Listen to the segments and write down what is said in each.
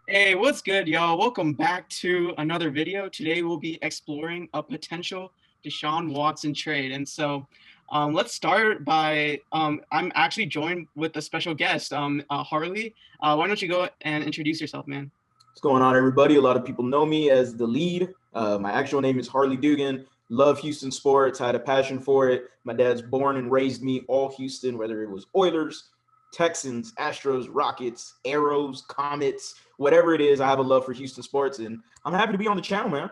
Hey, what's good, y'all? Welcome back to another video. Today we'll be exploring a potential Deshaun Watson trade. And so let's start by, I'm actually joined with a special guest, Harley. Why don't you go and introduce yourself, man? What's going on, everybody? A lot of people know me as the lead. My actual name is Harley Dugan. Love Houston sports, had a passion for it. My dad's born and raised me all Houston, whether it was Oilers, Texans, Astros, Rockets, Arrows, Comets, whatever it is. I have a love for Houston sports, and I'm happy to be on the channel, man.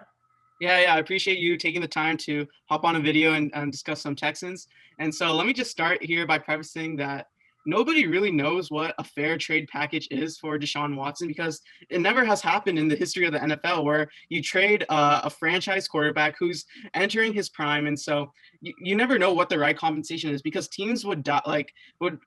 Yeah, I appreciate you taking the time to hop on a video and discuss some Texans. And so let me just start here by prefacing that nobody really knows what a fair trade package is for Deshaun Watson, because it never has happened in the history of the NFL where you trade a franchise quarterback who's entering his prime. And so you never know what the right compensation is, because teams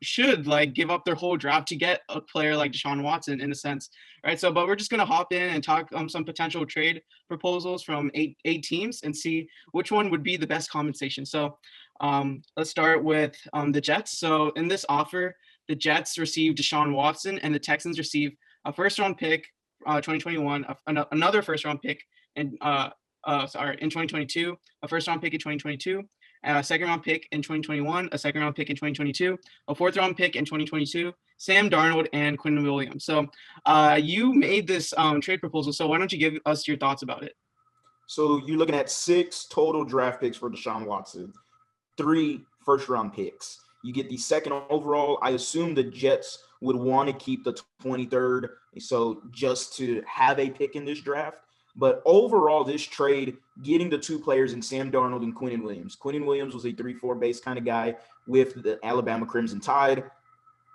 should give up their whole draft to get a player like Deshaun Watson, in a sense, right? So, but we're just going to hop in and talk some potential trade proposals from eight teams and see which one would be the best compensation. So let's start with the Jets. So in this offer, the Jets receive Deshaun Watson and the Texans receive a first-round pick, 2021, another first-round pick in 2022, a first-round pick in 2022, a second-round pick in 2021, a second-round pick in 2022, a fourth-round pick in 2022, Sam Darnold, and Quinn Williams. So you made this trade proposal. So why don't you give us your thoughts about it? So you're looking at 6 total draft picks for Deshaun Watson, 3 first-round picks. You get the second overall. I assume the Jets would want to keep the 23rd, so just to have a pick in this draft. But overall, this trade, getting the 2 players in Sam Darnold and Quinn Williams. Quinn Williams was a 3-4 base kind of guy with the Alabama Crimson Tide.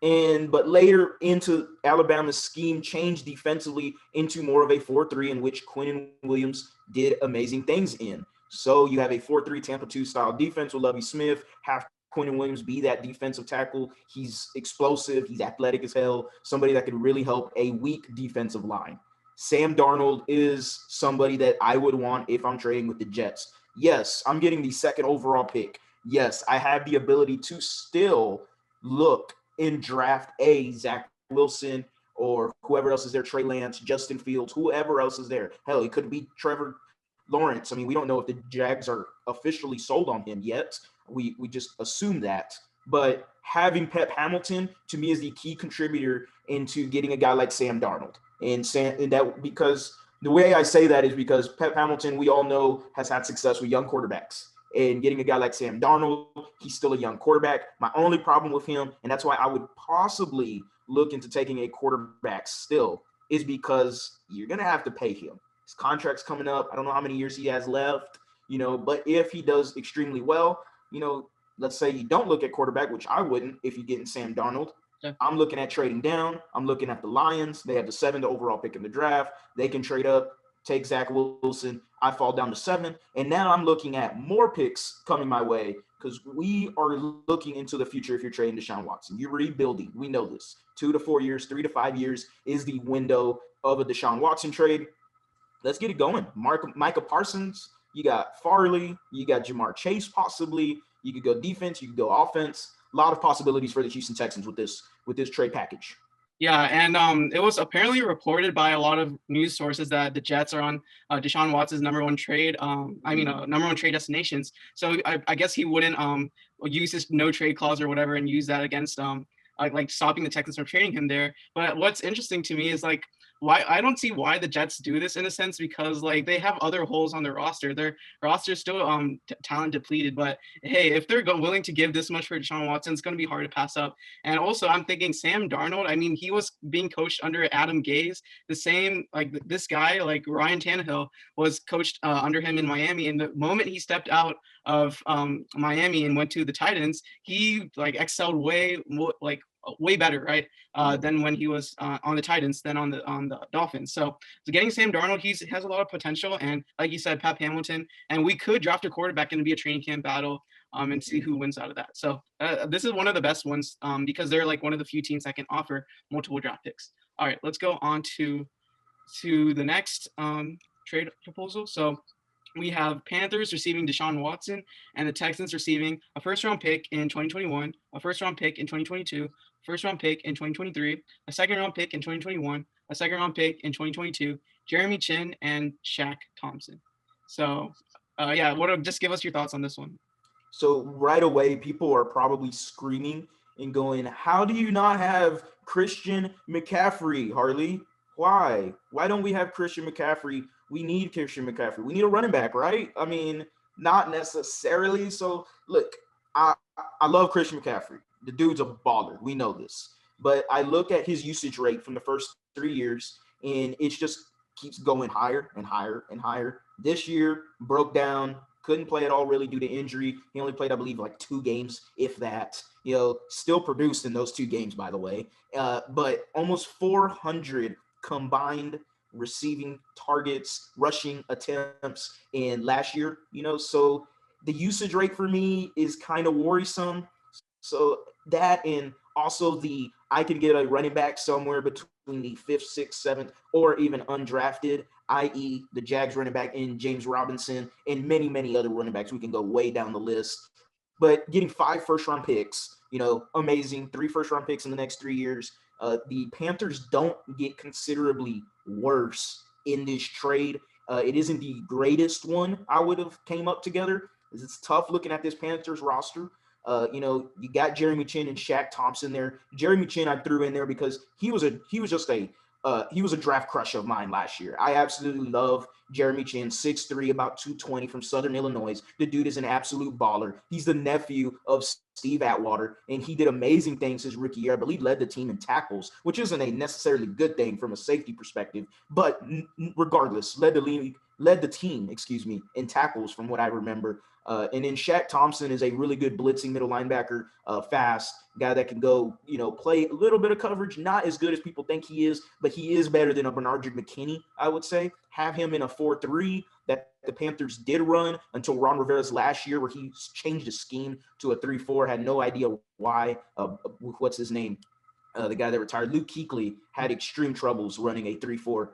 But later into Alabama's scheme changed defensively into more of a 4-3, in which Quinn Williams did amazing things in. So you have a 4-3 Tampa 2 style defense with Lovie Smith. Have Quinn Williams be that defensive tackle. He's explosive. He's athletic as hell. Somebody that could really help a weak defensive line. Sam Darnold is somebody that I would want if I'm trading with the Jets. Yes, I'm getting the second overall pick. Yes, I have the ability to still look and draft a Zach Wilson or whoever else is there, Trey Lance, Justin Fields, whoever else is there. Hell, it could be Trevor Lawrence. I mean, we don't know if the Jags are officially sold on him yet. We just assume that. But having Pep Hamilton, to me, is the key contributor into getting a guy like Sam Darnold. And that, because the way I say that is because Pep Hamilton, we all know, has had success with young quarterbacks. And getting a guy like Sam Darnold, he's still a young quarterback. My only problem with him, and that's why I would possibly look into taking a quarterback still, is because you're going to have to pay him. His contract's coming up. I don't know how many years he has left, but if he does extremely well, let's say you don't look at quarterback, which I wouldn't if you're getting Sam Darnold. Yeah. I'm looking at trading down. I'm looking at the Lions. They have the 7th overall pick in the draft. They can trade up, take Zach Wilson. I fall down to 7. And now I'm looking at more picks coming my way, because we are looking into the future if you're trading Deshaun Watson. You're rebuilding. We know this. 2 to 4 years, 3 to 5 years is the window of a Deshaun Watson trade. Let's get it going. Micah Parsons, you got Farley, you got Jamar Chase possibly. You could go defense, you could go offense. A lot of possibilities for the Houston Texans with this trade package. Yeah, and it was apparently reported by a lot of news sources that the Jets are on Deshaun Watson's number one trade destinations. So I guess he wouldn't use his no trade clause or whatever and use that against like stopping the Texans from trading him there. But what's interesting to me is why I don't see why the Jets do this, in a sense, because they have other holes on their roster. Their roster is still talent depleted, but hey, if they're willing to give this much for Deshaun Watson, it's going to be hard to pass up. And also, I'm thinking Sam Darnold. I mean, he was being coached under Adam Gase, the same this guy, Ryan Tannehill, was coached under him in Miami. And the moment he stepped out of Miami and went to the Titans, he excelled way better, right? Than when he was on the Titans than on the Dolphins. So getting Sam Darnold, he has a lot of potential, and like you said, Pep Hamilton, and we could draft a quarterback and be a training camp battle and see who wins out of that. So this is one of the best ones because they're one of the few teams that can offer multiple draft picks. All right, let's go on to to the next trade proposal. So we have Panthers receiving Deshaun Watson and the Texans receiving a first round pick in 2021, a first round pick in 2022, first round pick in 2023, a second round pick in 2021, a second round pick in 2022, Jeremy Chin and Shaq Thompson. So, yeah, just give us your thoughts on this one. So right away, people are probably screaming and going, "How do you not have Christian McCaffrey, Harley? Why? Why don't we have Christian McCaffrey? We need Christian McCaffrey. We need a running back, right? I mean, not necessarily. So look, I I love Christian McCaffrey. The dude's a baller. We know this. But I look at his usage rate from the first 3 years, and it just keeps going higher and higher and higher. This year broke down, couldn't play at all really due to injury. He only played, I believe, like 2 games, if that. Still produced in those 2 games, by the way. But almost 400 combined receiving targets, rushing attempts in last year. So the usage rate for me is kind of worrisome. So that, and also I can get a running back somewhere between the 5th, 6th, 7th, or even undrafted, i.e. the Jags running back in James Robinson, and many, many other running backs. We can go way down the list. But getting 5 first-round picks, amazing. 3 first-round picks in the next 3 years. The Panthers don't get considerably worse in this trade. It isn't the greatest one I would have came up together. It's tough looking at this Panthers roster. You got Jeremy Chin and Shaq Thompson there. Jeremy Chin I threw in there because he was a draft crush of mine last year. I absolutely love Jeremy Chin, 6'3", about 220 from Southern Illinois. The dude is an absolute baller. He's the nephew of Steve Atwater, and he did amazing things his rookie year. I believe led the team in tackles, which isn't a necessarily good thing from a safety perspective, but regardless, led the team, in tackles from what I remember. And then Shaq Thompson is a really good blitzing middle linebacker, fast guy that can go, play a little bit of coverage. Not as good as people think he is, but he is better than a Bernard McKinney, I would say. Have him in a 4-3 that the Panthers did run until Ron Rivera's last year, where he changed his scheme to a 3-4. Had no idea why. What's his name? The guy that retired, Luke Kuechly, had extreme troubles running a 3-4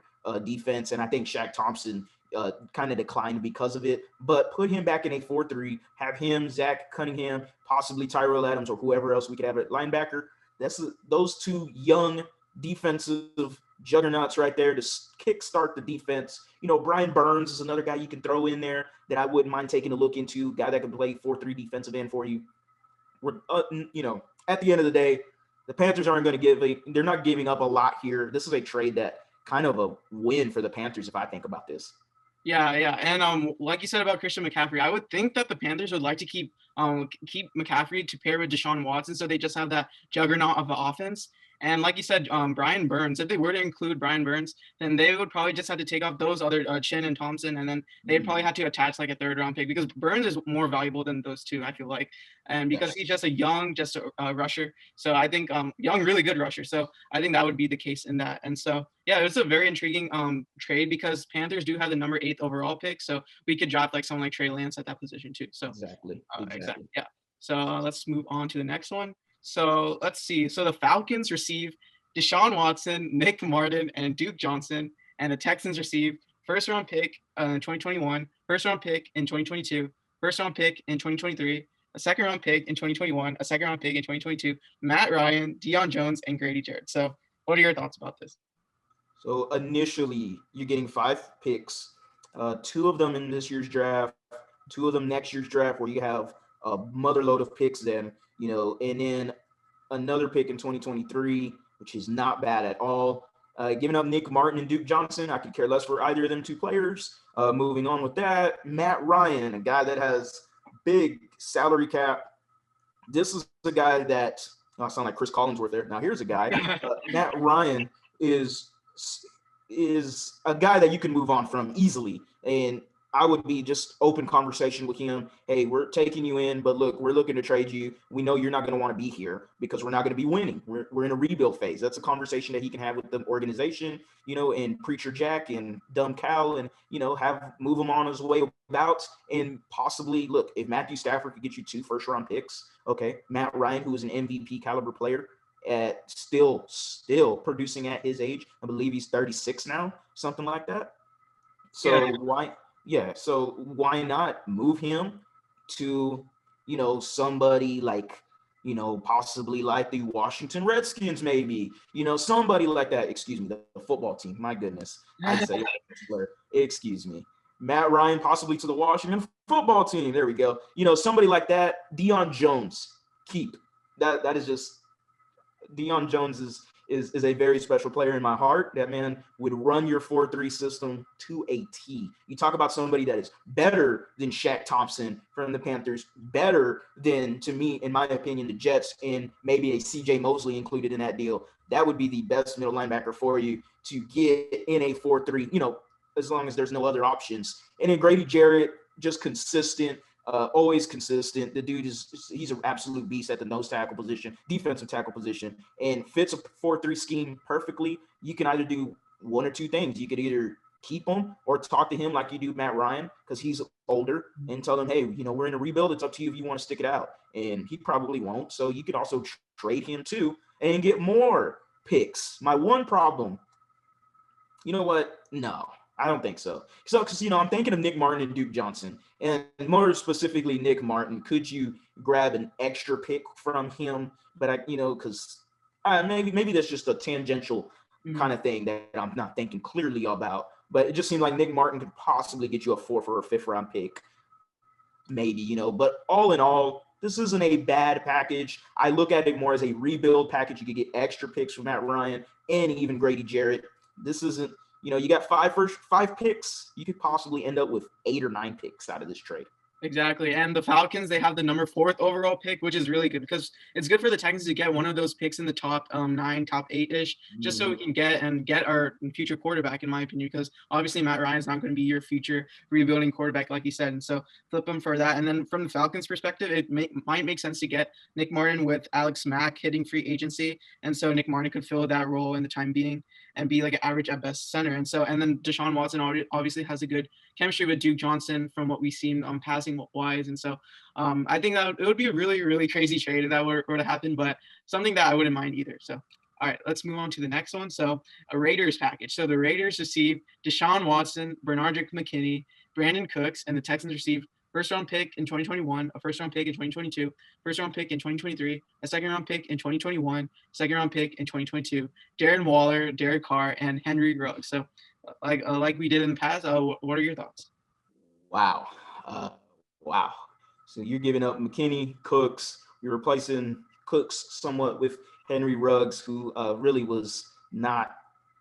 defense, and I think Shaq Thompson kind of declined because of it. But put him back in a 4-3, have him, Zach Cunningham, possibly Tyrell Adams, or whoever else we could have at linebacker. Those 2 young defensive juggernauts right there to kickstart the defense. Brian Burns is another guy you can throw in there that I wouldn't mind taking a look into, guy that can play 4-3 defensive end for you. At the end of the day, the Panthers aren't going to they're not giving up a lot here. This is a trade that kind of a win for the Panthers if I think about this. Yeah, and like you said about Christian McCaffrey, I would think that the Panthers would like to keep McCaffrey to pair with Deshaun Watson, so they just have that juggernaut of the offense. And like you said, Brian Burns, if they were to include Brian Burns, then they would probably just have to take off those other Chin and Thompson, and then they'd probably have to attach like a 3rd-round pick, because Burns is more valuable than those 2, I feel like. And because he's just a rusher. So I think young, really good rusher. So I think that would be the case in that. And so, yeah, it was a very intriguing trade, because Panthers do have the number 8th overall pick. So we could draft like someone like Trey Lance at that position too. So exactly. Yeah. So let's move on to the next one. So let's see. So the Falcons receive Deshaun Watson, Nick Martin, and Duke Johnson, and the Texans receive first-round pick in 2021, first-round pick in 2022, first-round pick in 2023, a second-round pick in 2021, a second-round pick in 2022, Matt Ryan, Deion Jones, and Grady Jarrett. So what are your thoughts about this? So initially, you're getting 5 picks, 2 of them in this year's draft, 2 of them next year's draft, where you have a mother load of picks then, and then another pick in 2023, which is not bad at all. Giving up Nick Martin and Duke Johnson, I could care less for either of them 2 players. Moving on with that, Matt Ryan, a guy that has big salary cap. This is a guy that, I sound like Chris Collinsworth there. Now here's a guy, Matt Ryan is a guy that you can move on from easily. And I would be just open conversation with him. Hey, we're taking you in, but look, we're looking to trade you. We know you're not going to want to be here because we're not going to be winning. We're in a rebuild phase. That's a conversation that he can have with the organization, and Preacher Jack and Dumb Cal, and, move him on his way about. And possibly, look, if Matthew Stafford could get you 2 first-round picks, okay, Matt Ryan, who is an MVP caliber player, at still producing at his age. I believe he's 36 now, something like that. So why not move him to, somebody like, possibly like the Washington Redskins, maybe, somebody like that. Excuse me, the football team. My goodness. I say excuse me. Matt Ryan, possibly to the Washington football team. There we go. Somebody like that. Deion Jones, keep. That is just Deion Jones is a very special player in my heart. That man would run your 4-3 system to a T. You talk about somebody that is better than Shaq Thompson from the Panthers, better than, to me, in my opinion, the Jets, and maybe a CJ Mosley included in that deal. That would be the best middle linebacker for you to get in a 4-3, as long as there's no other options. And then Grady Jarrett, just consistent, always consistent. The dude he's an absolute beast at the nose tackle position, defensive tackle position, and fits a 4-3 scheme perfectly. You can either do one or two things. You could either keep him or talk to him like you do Matt Ryan, because he's older, and tell him, hey, we're in a rebuild. It's up to you if you want to stick it out. And he probably won't. So you could also trade him too and get more picks. My one problem, you know what? No, I don't think so. So, because, I'm thinking of Nick Martin and Duke Johnson, and more specifically Nick Martin. Could you grab an extra pick from him? But because maybe that's just a tangential kind of thing that I'm not thinking clearly about. But it just seemed like Nick Martin could possibly get you a 4th or a 5th round pick, maybe. But all in all, this isn't a bad package. I look at it more as a rebuild package. You could get extra picks from Matt Ryan and even Grady Jarrett. This isn't. You got 5 picks. You could possibly end up with 8 or 9 picks out of this trade. Exactly. And the Falcons, they have the number 4th overall pick, which is really good because it's good for the Texans to get one of those picks in the top 9, top 8-ish, just so we can get our future quarterback, in my opinion, because obviously Matt Ryan's not going to be your future rebuilding quarterback, like you said. And so flip him for that. And then from the Falcons perspective, it might make sense to get Nick Martin with Alex Mack hitting free agency. And so Nick Martin could fill that role in the time being and be like an average at best center. And then Deshaun Watson obviously has a good chemistry with Duke Johnson from what we've seen passing wise. And so I think that it would be a really, really crazy trade if that were to happen, but something that I wouldn't mind either. So, all right, let's move on to the next one. So a Raiders package. So the Raiders receive Deshaun Watson, Bernard McKinney, Brandon Cooks, and the Texans receive first-round pick in 2021, a first-round pick in 2022, first-round pick in 2023, a second-round pick in 2021, second-round pick in 2022, Darren Waller, Derek Carr, and Henry Ruggs. So like we did in the past, what are your thoughts? Wow. Wow. So you're giving up McKinney, Cooks. You're replacing Cooks somewhat with Henry Ruggs, who really was not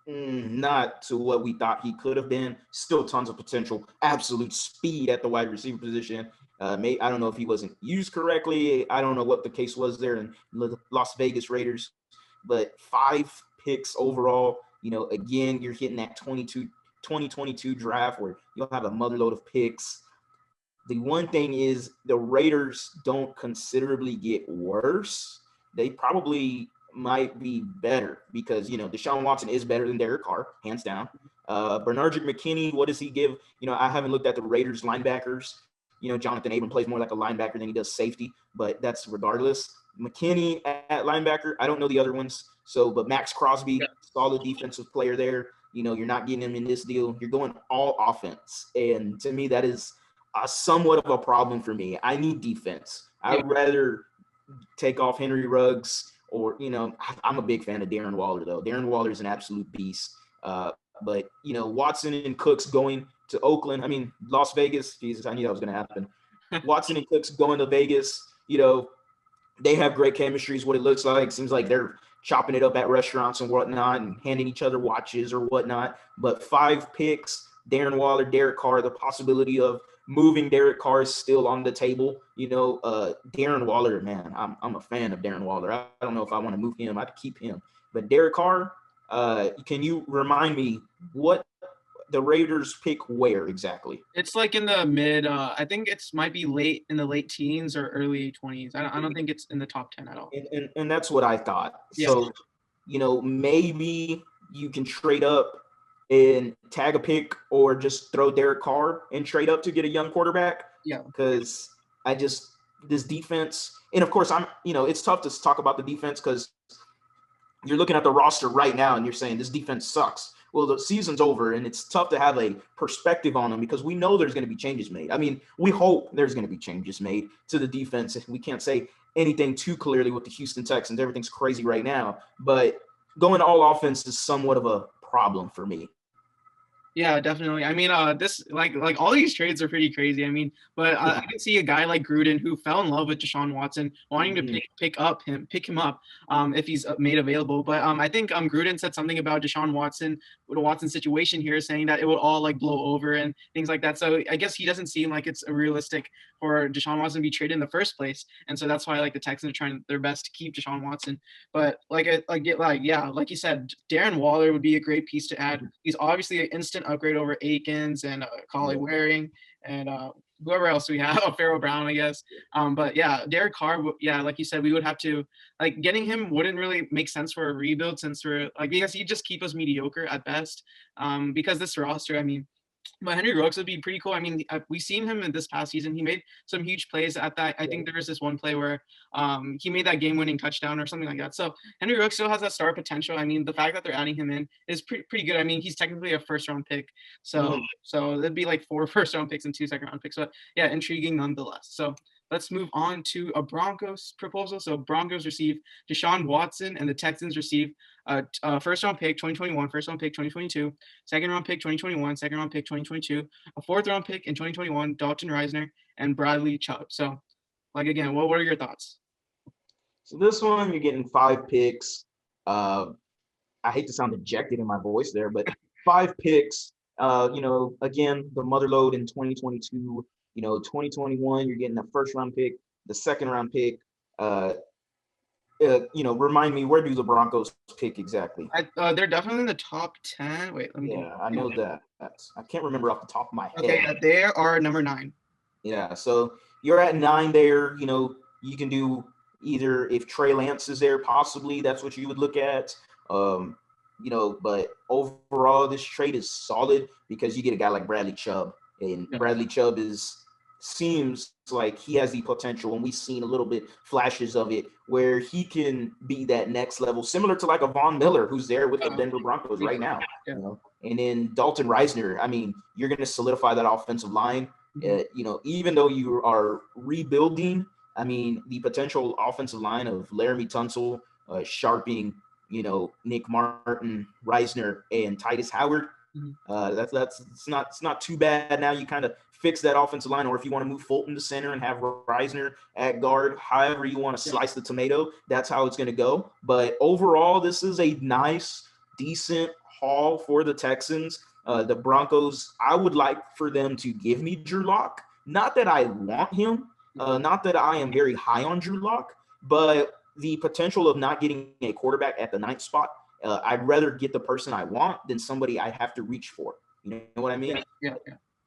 to what we thought he could have been. Still tons of potential, absolute speed at the wide receiver position. I don't know if he wasn't used correctly. I don't know what the case was there in the Las Vegas Raiders, but 5 picks overall. Again, you're hitting that 2022 draft where you'll have a motherload of picks. The one thing is the Raiders don't considerably get worse. They probably might be better because, Deshaun Watson is better than Derek Carr, hands down. Bernard McKinney, what does he give? I haven't looked at the Raiders linebackers. Jonathan Abram plays more like a linebacker than he does safety, but that's regardless. McKinney at linebacker, I don't know the other ones. But Max Crosby, solid defensive player there. You're not getting him in this deal. You're going all offense. And to me, that is somewhat of a problem for me. I need defense. I'd rather take off Henry Ruggs or, I'm a big fan of Darren Waller, though. Darren Waller is an absolute beast. But, Watson and Cooks going to Oakland. I mean, Las Vegas. Jesus, I knew that was going to happen. Watson and Cooks going to Vegas, they have great chemistry is what it looks like. Seems like they're chopping it up at restaurants and whatnot and handing each other watches or whatnot. But 5 picks, Darren Waller, Derek Carr, the possibility of moving Derek Carr is still on the table. Darren Waller, man, I'm a fan of Darren Waller. I don't know if I want to move him. I'd keep him. But Derek Carr, can you remind me what the Raiders pick where exactly? It's like in the mid, I think might be late in the late teens or early 20s. I don't think it's in the top 10 at all. And that's what I thought. Yeah. So, maybe you can trade up and tag a pick or just throw Derek Carr and trade up to get a young quarterback. Yeah. Because this defense, and of course it's tough to talk about the defense because you're looking at the roster right now and you're saying this defense sucks. Well, the season's over, and it's tough to have a perspective on them because we know there's going to be changes made. I mean, we hope there's going to be changes made to the defense. We can't say anything too clearly with the Houston Texans. Everything's crazy right now, but going all offense is somewhat of a problem for me. Yeah, definitely. I mean, this like all these trades are pretty crazy. I mean, but I can see a guy like Gruden who fell in love with Deshaun Watson, wanting to pick him up, if he's made available. But I think Gruden said something about Deshaun Watson, with the Watson situation here, saying that it would all like blow over and things like that. So I guess he doesn't seem like it's realistic for Deshaun Watson to be traded in the first place, and so that's why like the Texans are trying their best to keep Deshaun Watson. But like you said, Darren Waller would be a great piece to add. He's obviously an instant upgrade over Akins and Collie Waring and whoever else we have, Pharaoh Brown, I guess. But yeah, Derek Carr, like you said, we would have to like getting him wouldn't really make sense for a rebuild since we're like because he'd just keep us mediocre at best. Because this roster, I mean. But Henry Ruggs would be pretty cool. I mean, we've seen him in this past season. He made some huge plays at that. I think there was this one play where he made that game-winning touchdown or something like that. So Henry Ruggs still has that star potential. I mean, the fact that they're adding him in is pretty good. I mean, he's technically a first-round pick. So it'd be like 4 first-round picks and 2 second-round picks. But yeah, intriguing nonetheless. So let's move on to a Broncos proposal. So Broncos receive Deshaun Watson and the Texans receive first-round pick 2021, first-round pick 2022, second-round pick 2021, second-round pick 2022, a fourth-round pick in 2021, Dalton Reisner, and Bradley Chubb. So, like, again, what are your thoughts? So this one, you're getting 5 picks. I hate to sound dejected in my voice there, but 5 picks. Again, the mother load in 2022. 2021, you're getting the first-round pick, the second-round pick. Remind me, where do the Broncos pick exactly? They're definitely in the top 10. Wait, let me. Yeah, I know that. I can't remember off the top of my head. Okay, they are number 9. Yeah, so you're at 9 there. You can do either if Trey Lance is there, possibly that's what you would look at. But overall, this trade is solid because you get a guy like Bradley Chubb, and Bradley Chubb seems like he has the potential, and we've seen a little bit flashes of it where he can be that next level, similar to like a Von Miller who's there with the Denver Broncos right now. And then Dalton Reisner, I mean, you're going to solidify that offensive line. Even though you are rebuilding, I mean, the potential offensive line of Laramie Tunsil, Sharping, Nick Martin, Reisner, and Titus Howard. It's not too bad. Now you kind of fix that offensive line, or if you want to move Fulton to center and have Reisner at guard, however you want to slice the tomato, that's how it's going to go. But overall, this is a nice, decent haul for the Texans. The Broncos, I would like for them to give me Drew Lock. Not that I want him, not that I am very high on Drew Lock, but the potential of not getting a quarterback at the 9th spot, I'd rather get the person I want than somebody I have to reach for. You know what I mean? Yeah.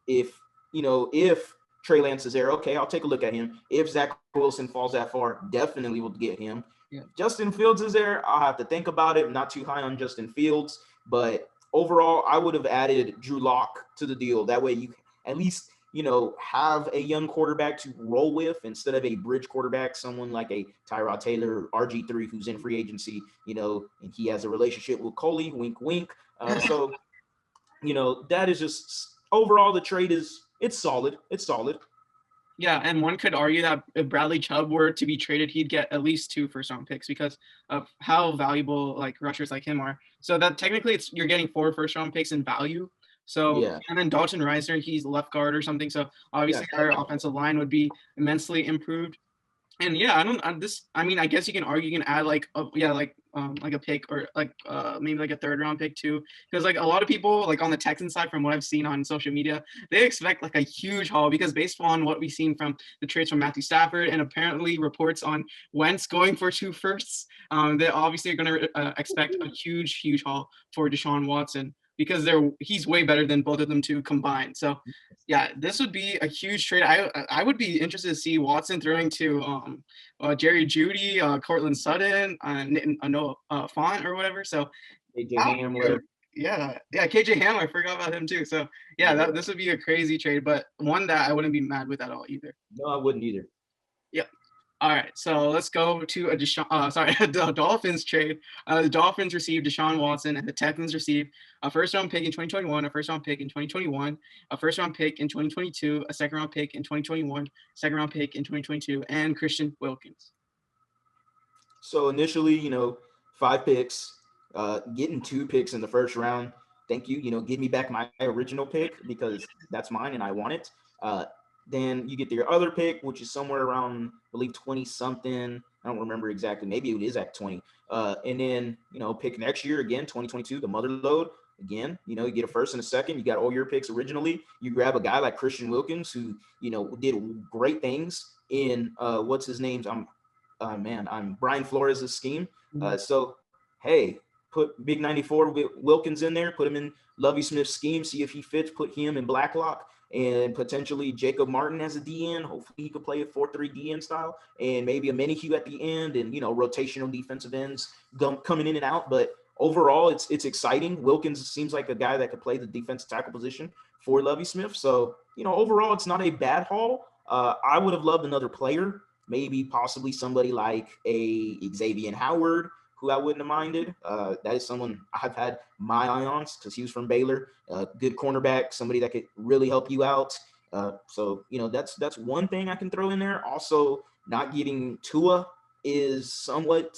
If Trey Lance is there, okay, I'll take a look at him. If Zach Wilson falls that far, definitely will get him. Yeah. Justin Fields is there. I'll have to think about it. I'm not too high on Justin Fields, but overall, I would have added Drew Lock to the deal. That way you at least, have a young quarterback to roll with instead of a bridge quarterback, someone like a Tyrod Taylor or RG3 who's in free agency, and he has a relationship with Coley, wink, wink. So, that is just overall the trade it's solid. It's solid. Yeah, and one could argue that if Bradley Chubb were to be traded, he'd get at least 2 first-round picks because of how valuable like rushers like him are. So that technically you're getting 4 first-round picks in value. So and then Dalton Reisner, he's left guard or something. So obviously our offensive line would be immensely improved. And I guess you can argue you can add like a pick or maybe like a 3rd-round pick too, because like a lot of people like on the Texans side, from what I've seen on social media, they expect like a huge haul because based on what we've seen from the trades from Matthew Stafford and apparently reports on Wentz going for 2 firsts, they obviously are going to expect a huge haul for Deshaun Watson, because he's way better than both of them two combined. So yeah, this would be a huge trade. I would be interested to see Watson throwing to Jerry Jeudy, Cortland Sutton, Noah Font or whatever. So KJ Hamler. Yeah, KJ Hamler, I forgot about him too. So yeah, this would be a crazy trade, but one that I wouldn't be mad with at all either. No, I wouldn't either. Yeah. All right, so let's go to the Dolphins trade. The Dolphins received Deshaun Watson, and the Texans received a first-round pick in 2021, a first-round pick in 2021, a first-round pick in 2022, a second-round pick in 2021, second-round pick in 2022, and Christian Wilkins. So initially, 5 picks, getting 2 picks in the first round. Thank you. Give me back my original pick because that's mine and I want it. Then you get your other pick, which is somewhere around, I believe, 20 something. I don't remember exactly. Maybe it is at 20. And then, pick next year again, 2022, the mother load. Again, you get a first and a second. You got all your picks originally. You grab a guy like Christian Wilkins, who, did great things in what's his name? I'm Brian Flores' scheme. So, hey, put Big 94 Wilkins in there, put him in Lovie Smith's scheme, see if he fits, put him in Blacklock, and potentially Jacob Martin as a DN. Hopefully he could play a 4-3 DN style, and maybe a Minihue at the end, and rotational defensive ends coming in and out. But overall, it's exciting. Wilkins seems like a guy that could play the defensive tackle position for Lovie Smith. So overall, it's not a bad haul. I would have loved another player, maybe possibly somebody like a Xavier Howard, who I wouldn't have minded. That is someone I've had my eye on because he was from Baylor, good cornerback, somebody that could really help you out. So that's one thing I can throw in there. Also, not getting Tua is somewhat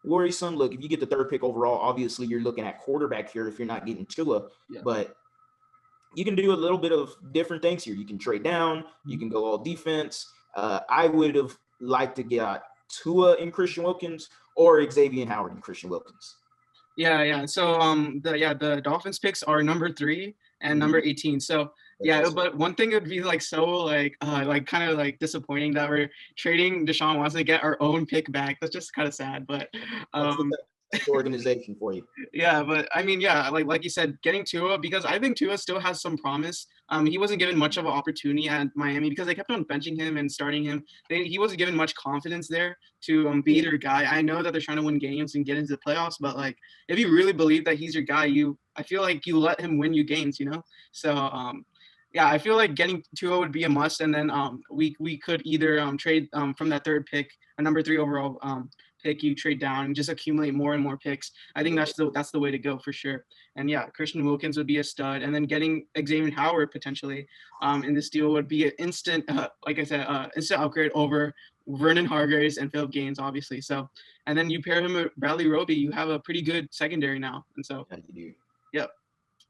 worrisome. Look, if you get the third pick overall, obviously you're looking at quarterback here if you're not getting Tua, but you can do a little bit of different things here. You can trade down, you can go all defense. I would have liked to get Tua and Christian Wilkins or Xavier Howard and Christian Wilkins. Yeah. So the Dolphins picks are number 3 and number 18. So but one thing would be so kind of disappointing that we're trading Deshaun Watson to get our own pick back. That's just kind of sad, but that's organization for you. Yeah, but I mean, like you said, getting Tua, because I think Tua still has some promise. He wasn't given much of an opportunity at Miami because they kept on benching him and starting him. He wasn't given much confidence there to be their guy. I know that they're trying to win games and get into the playoffs, but if you really believe that he's your guy, I feel like you let him win you games, So I feel like getting Tua would be a must, and then we could either trade from that third pick, a number 3 overall pick, you trade down and just accumulate more and more picks. I think that's the way to go for sure. And Christian Wilkins would be a stud, and then getting Xavier Howard potentially in this deal would be an instant, instant upgrade over Vernon Hargreaves and Philip Gaines, obviously. So, and then you pair him with Bradley Roby, you have a pretty good secondary now. And so, yep.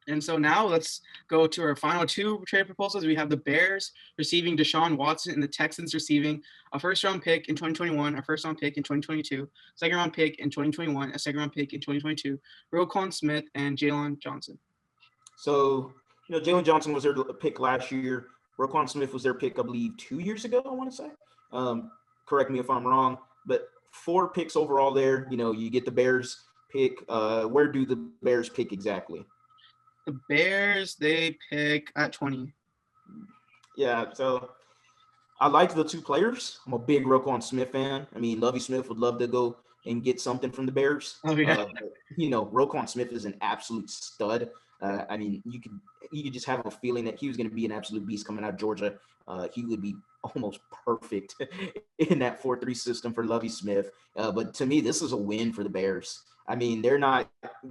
And so now let's go to our final 2 trade proposals. We have the Bears receiving Deshaun Watson and the Texans receiving a first-round pick in 2021, a first-round pick in 2022, second-round pick in 2021, a second-round pick in 2022, Roquan Smith, and Jalen Johnson. So, Jalen Johnson was their pick last year. Roquan Smith was their pick, I believe, 2 years ago, I want to say. Correct me if I'm wrong. But 4 picks overall there. You get the Bears pick. Where do the Bears pick exactly? The Bears, they pick at 20. Yeah, so I like the 2 players. I'm a big Roquan Smith fan. I mean, Lovie Smith would love to go and get something from the Bears. Oh, yeah. Roquan Smith is an absolute stud. I mean, you could just have a feeling that he was going to be an absolute beast coming out of Georgia. He would be almost perfect in that 4-3 system for Lovie Smith. But to me, this is a win for the Bears. I mean, they're not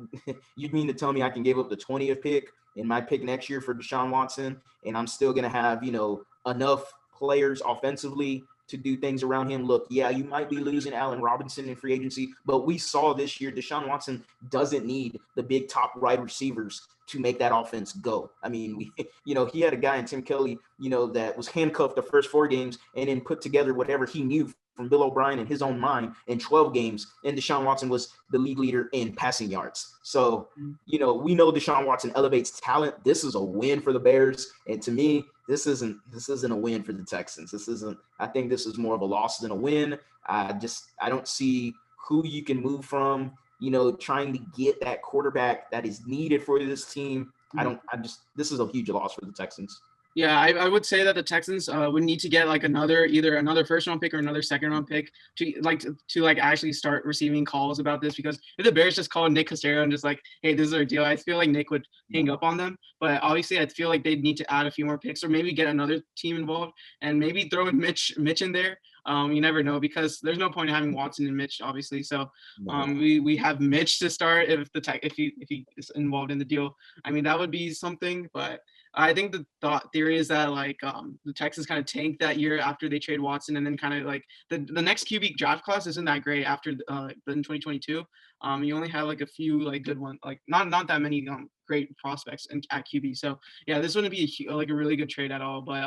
– you mean to tell me I can give up the 20th pick in my pick next year for Deshaun Watson, and I'm still going to have, enough players offensively to do things around him? Look, yeah, you might be losing Allen Robinson in free agency, but we saw this year Deshaun Watson doesn't need the big top wide receivers to make that offense go. I mean, he had a guy in Tim Kelly, that was handcuffed the first 4 games and then put together whatever he knew from Bill O'Brien in his own mind in 12 games, and Deshaun Watson was the league leader in passing yards. So, we know Deshaun Watson elevates talent. This is a win for the Bears, and to me, this isn't a win for the Texans. I think this is more of a loss than a win. I don't see who you can move from, trying to get that quarterback that is needed for this team. This is a huge loss for the Texans. Yeah, I would say that the Texans would need to get either another first-round pick or another second-round pick to actually start receiving calls about this, because if the Bears just call Nick Casterio and just hey, this is our deal, I feel like Nick would hang up on them. But obviously, I feel like they'd need to add a few more picks or maybe get another team involved and maybe throw in Mitch in there. You never know, because there's no point in having Watson and Mitch, obviously. So No. we have Mitch to start if he is involved in the deal. I mean, that would be something. But I think the thought theory is that like the Texans kind of tanked that year after they trade Watson, and then kind of like the next QB draft class isn't that great after in 2022. You only have like a few like good ones, like not that many great prospects at QB. So yeah, this wouldn't be like a really good trade at all. But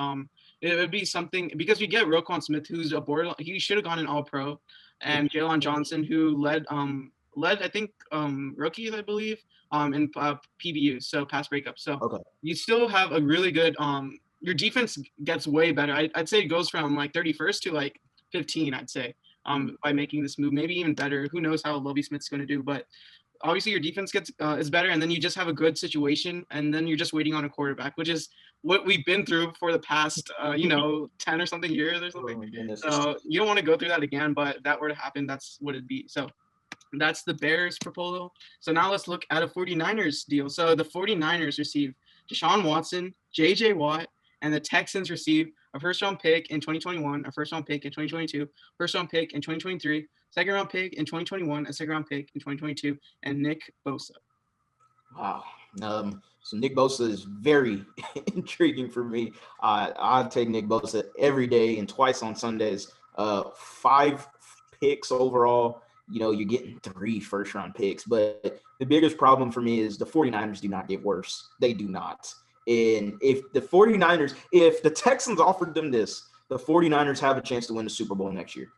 it would be something because we get Roquan Smith, who's a borderline. He should have gone an All Pro, and Jalen Johnson, who led I think rookies, I believe, in PBUs, so pass breakup. So Okay. you still have a really good your defense gets way better. I'd say it goes from like 31st to like 15, I'd say, by making this move, maybe even better. Who knows how Lovie Smith's going to do, but obviously your defense is better, and then you just have a good situation, and then you're just waiting on a quarterback, which is what we've been through for the past 10 or something years or something. So you don't want to go through that again, but if that were to happen, that's what it'd be. So that's the Bears proposal. So now let's look at a 49ers deal. So the 49ers receive Deshaun Watson, J.J. Watt, and the Texans receive a first-round pick in 2021, a first-round pick in 2022, first-round pick in 2023, second-round pick in 2021, a second-round pick in 2022, and Nick Bosa. Wow. So Nick Bosa is very intriguing for me. I'd take Nick Bosa every day and twice on Sundays. 5 picks overall. You're getting 3 first-round picks. But the biggest problem for me is the 49ers do not get worse. They do not. And if the Texans offered them this, the 49ers have a chance to win the Super Bowl next year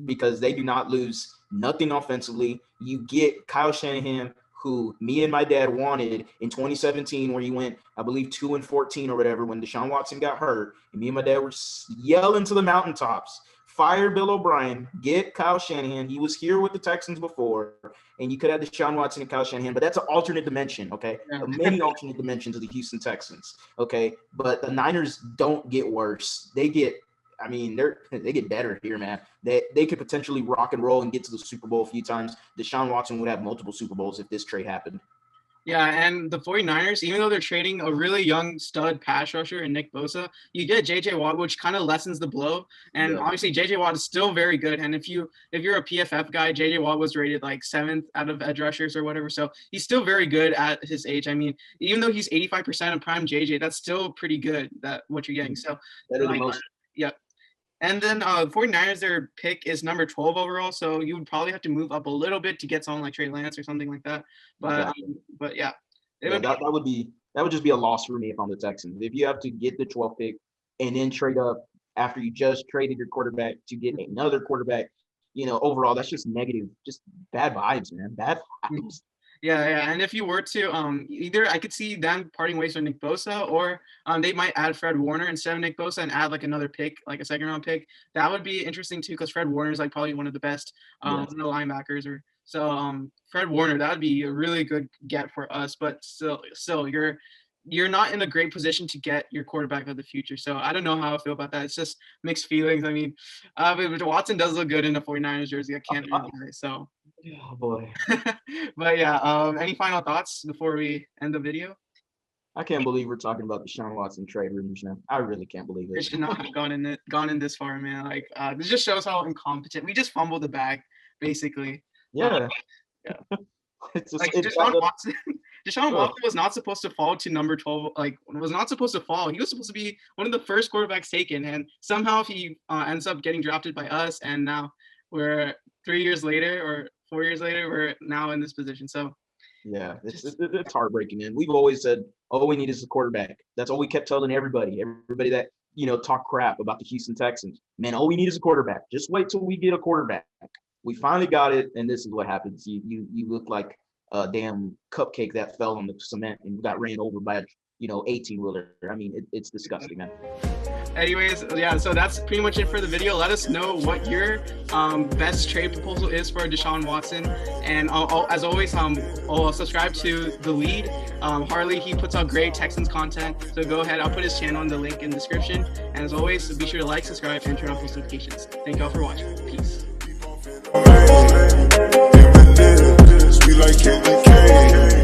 because they do not lose nothing offensively. You get Kyle Shanahan, who me and my dad wanted in 2017, where he went, I believe, 2-14 or whatever when Deshaun Watson got hurt. And me and my dad were yelling to the mountaintops, fire Bill O'Brien, get Kyle Shanahan. He was here with the Texans before, and you could have Deshaun Watson and Kyle Shanahan, but that's an alternate dimension, okay? Yeah. Many alternate dimensions of the Houston Texans, okay? But the Niners don't get worse. They get better here, man. They could potentially rock and roll and get to the Super Bowl a few times. Deshaun Watson would have multiple Super Bowls if this trade happened. Yeah, and the 49ers, even though they're trading a really young stud pass rusher in Nick Bosa, you get J.J. Watt, which kind of lessens the blow. And obviously J.J. Watt is still very good. And if you're a PFF guy, J.J. Watt was rated like 7th out of edge rushers or whatever. So he's still very good at his age. I mean, even though he's 85% of prime J.J., that's still pretty good, that what you're getting. So better than most. Yeah. And then 49ers, their pick is number 12 overall, so you would probably have to move up a little bit to get someone like Trey Lance or something like that. But yeah. That would just be a loss for me if I'm the Texans. If you have to get the 12th pick and then trade up after you just traded your quarterback to get another quarterback, overall that's just negative, just bad vibes, man. Bad vibes. Yeah. And if you were to either I could see them parting ways with Nick Bosa, or they might add Fred Warner instead of Nick Bosa and add like another pick, like a second-round pick. That would be interesting too, because Fred Warner is like probably one of the best linebackers. So Fred Warner, that would be a really good get for us. But still you're not in a great position to get your quarterback of the future. So I don't know how I feel about that. It's just mixed feelings. I mean, but Watson does look good in the 49ers jersey. I can't deny it. So. Oh boy. But yeah, any final thoughts before we end the video? I can't believe we're talking about the Deshaun Watson trade rumors now. I really can't believe it. It should not have gone in this far, man. Like this just shows how incompetent. We just fumbled the bag, basically. Yeah. It's just, like Deshaun Watson. Deshaun Watson was not supposed to fall to number 12. Like, was not supposed to fall. He was supposed to be one of the first quarterbacks taken, and somehow he ends up getting drafted by us. And now we're 3 years later or 4 years later, we're now in this position. So yeah, it's heartbreaking, man. We've always said all we need is a quarterback. That's all we kept telling everybody that talk crap about the Houston Texans. Man, all we need is a quarterback. Just wait till we get a quarterback. We finally got it, and this is what happens. You look like a damn cupcake that fell on the cement and got ran over by a 18-wheeler. I mean, it's disgusting, man. Anyways, yeah, so that's pretty much it for the video. Let us know what your best trade proposal is for Deshaun Watson. And as always, I'll subscribe to The Lead. Harley, he puts out great Texans content. So go ahead. I'll put his channel in the link in the description. And as always, be sure to like, subscribe, and turn on post notifications. Thank you all for watching. Peace. We like